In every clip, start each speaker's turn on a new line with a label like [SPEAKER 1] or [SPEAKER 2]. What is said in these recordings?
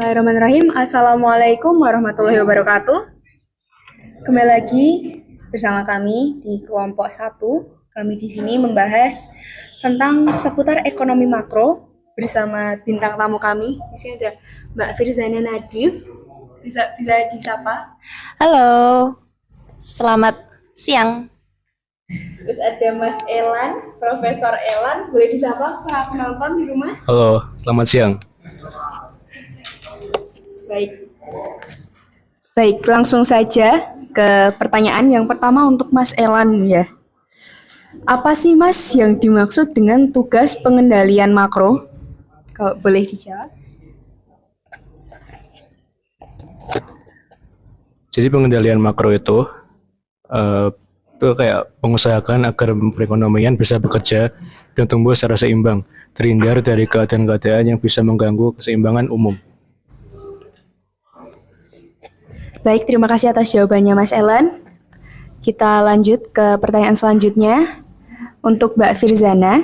[SPEAKER 1] Bismillahirrahmanirrahim. Assalamualaikum warahmatullahi wabarakatuh. Kembali lagi bersama kami di kelompok 1. Kami di sini membahas tentang seputar ekonomi makro bersama bintang tamu kami. Di sini ada Mbak Firzana Nadif. Bisa disapa.
[SPEAKER 2] Halo, selamat siang.
[SPEAKER 1] Terus ada Mas Elan, Profesor Elan. Boleh disapa para penonton di rumah?
[SPEAKER 3] Halo, selamat siang.
[SPEAKER 1] Baik, langsung saja ke pertanyaan yang pertama untuk Mas Elan ya. Apa sih Mas yang dimaksud dengan tugas pengendalian makro? Kalau boleh dijawab.
[SPEAKER 3] Jadi pengendalian makro itu kayak mengusahakan agar perekonomian bisa bekerja dan tumbuh secara seimbang, terhindar dari keadaan-keadaan yang bisa mengganggu keseimbangan umum.
[SPEAKER 1] Baik, terima kasih atas jawabannya Mas Elan. Kita lanjut ke pertanyaan selanjutnya. Untuk Mbak Firzana,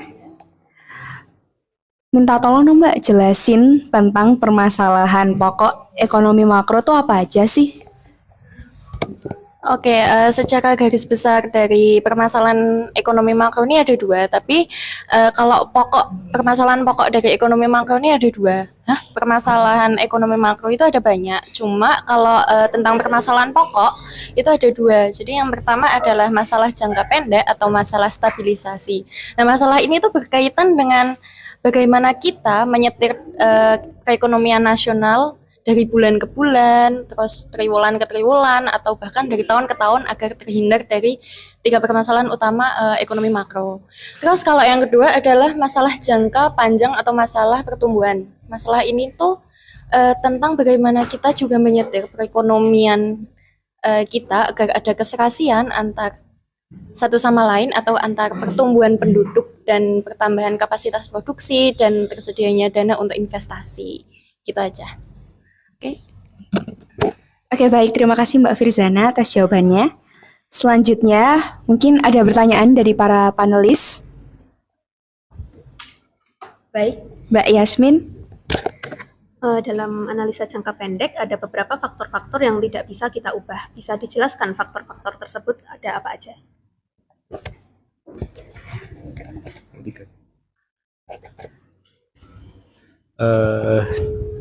[SPEAKER 1] minta tolong dong Mbak jelasin tentang permasalahan pokok ekonomi makro itu apa aja sih?
[SPEAKER 2] Oke, secara garis besar dari permasalahan ekonomi makro ini ada dua, tapi kalau permasalahan pokok dari ekonomi makro ini ada dua. Permasalahan ekonomi makro itu ada banyak, cuma kalau tentang permasalahan pokok itu ada dua. Jadi yang pertama adalah masalah jangka pendek atau masalah stabilisasi. Nah, masalah ini tuh berkaitan dengan bagaimana kita menyetir perekonomian nasional dari bulan ke bulan, terus triwulan ke triwulan, atau bahkan dari tahun ke tahun agar terhindar dari tiga permasalahan utama ekonomi makro. Terus kalau yang kedua adalah masalah jangka panjang atau masalah pertumbuhan. Masalah ini tuh tentang bagaimana kita juga menyetir perekonomian kita agar ada keserasian antar satu sama lain atau antar pertumbuhan penduduk dan pertambahan kapasitas produksi dan tersedianya dana untuk investasi. Gitu aja.
[SPEAKER 1] Oke, baik. Terima kasih Mbak Firzana atas jawabannya. Selanjutnya, mungkin ada pertanyaan dari para panelis. Baik, Mbak Yasmin.
[SPEAKER 4] Dalam analisa jangka pendek ada beberapa faktor-faktor yang tidak bisa kita ubah. Bisa dijelaskan faktor-faktor tersebut ada apa aja?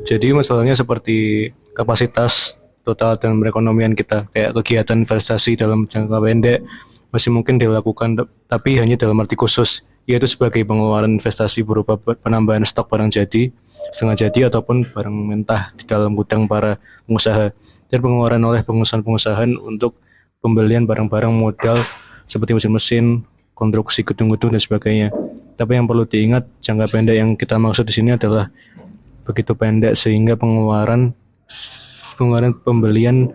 [SPEAKER 3] Jadi masalahnya seperti kapasitas total dan perekonomian kita, kayak kegiatan investasi dalam jangka pendek masih mungkin dilakukan, tapi hanya dalam arti khusus, yaitu sebagai pengeluaran investasi berupa penambahan stok barang jadi, setengah jadi, ataupun barang mentah di dalam gudang para pengusaha, dan pengeluaran oleh pengusaha-pengusaha untuk pembelian barang-barang modal seperti mesin-mesin, konstruksi gedung-gedung dan sebagainya. Tapi yang perlu diingat, jangka pendek yang kita maksud di sini adalah begitu pendek sehingga pengeluaran pembelian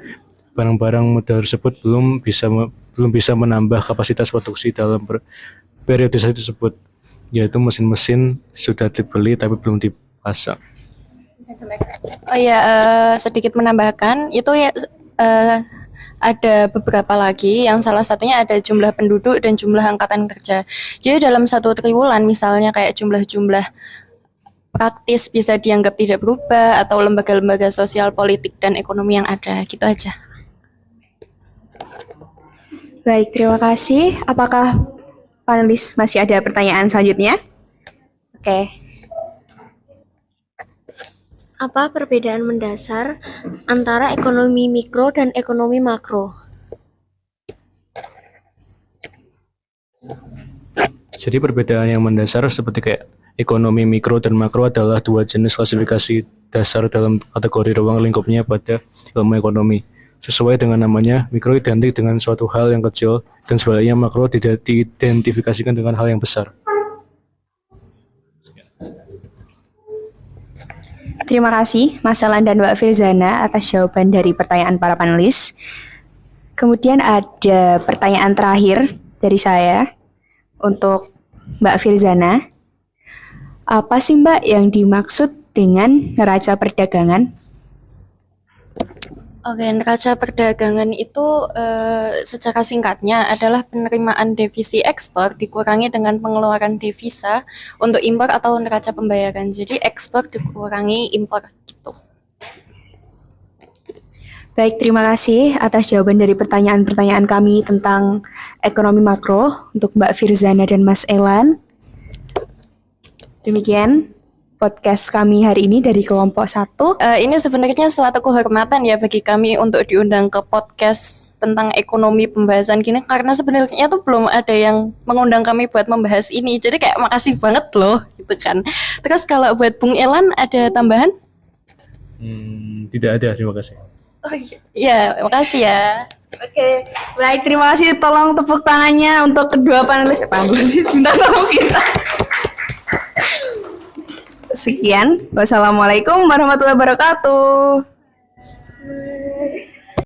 [SPEAKER 3] barang-barang modal tersebut belum bisa menambah kapasitas produksi dalam periodisasi tersebut, yaitu mesin-mesin sudah dibeli tapi belum dipasang.
[SPEAKER 2] Oh ya, sedikit menambahkan itu ya, ada beberapa lagi yang salah satunya ada jumlah penduduk dan jumlah angkatan kerja. Jadi dalam satu triwulan misalnya kayak jumlah-jumlah praktis bisa dianggap tidak berubah atau lembaga-lembaga sosial, politik, dan ekonomi yang ada, gitu aja.
[SPEAKER 1] Baik, terima kasih. Apakah panelis masih ada pertanyaan selanjutnya? Oke.
[SPEAKER 5] Apa perbedaan mendasar antara ekonomi mikro dan ekonomi makro?
[SPEAKER 3] Jadi perbedaan yang mendasar seperti kayak ekonomi mikro dan makro adalah dua jenis klasifikasi dasar dalam kategori ruang lingkupnya pada ilmu ekonomi. Sesuai dengan namanya, mikro identik dengan suatu hal yang kecil dan sebaliknya makro diidentifikasikan dengan hal yang besar.
[SPEAKER 1] Terima kasih Mas Elan dan Mbak Firzana atas jawaban dari pertanyaan para panelis. Kemudian ada pertanyaan terakhir dari saya untuk Mbak Firzana. Apa sih Mbak yang dimaksud dengan neraca perdagangan?
[SPEAKER 2] Oke, neraca perdagangan itu secara singkatnya adalah penerimaan devisa ekspor dikurangi dengan pengeluaran devisa untuk impor atau neraca pembayaran. Jadi ekspor dikurangi impor gitu.
[SPEAKER 1] Baik, terima kasih atas jawaban dari pertanyaan-pertanyaan kami tentang ekonomi makro untuk Mbak Firzana dan Mas Elan. Demikian podcast kami hari ini dari kelompok 1.
[SPEAKER 2] Ini sebenarnya suatu kehormatan ya bagi kami untuk diundang ke podcast tentang ekonomi pembahasan gini, karena sebenarnya tuh belum ada yang mengundang kami buat membahas ini. Jadi kayak makasih banget loh gitu kan. Terus kalau buat Bung Elan ada tambahan?
[SPEAKER 3] Tidak ada, terima kasih.
[SPEAKER 2] Oh iya, makasih ya.
[SPEAKER 1] Oke, baik, terima kasih. Tolong tepuk tangannya untuk kedua panelis bintang tamu kita. Sekian, wassalamualaikum warahmatullahi wabarakatuh.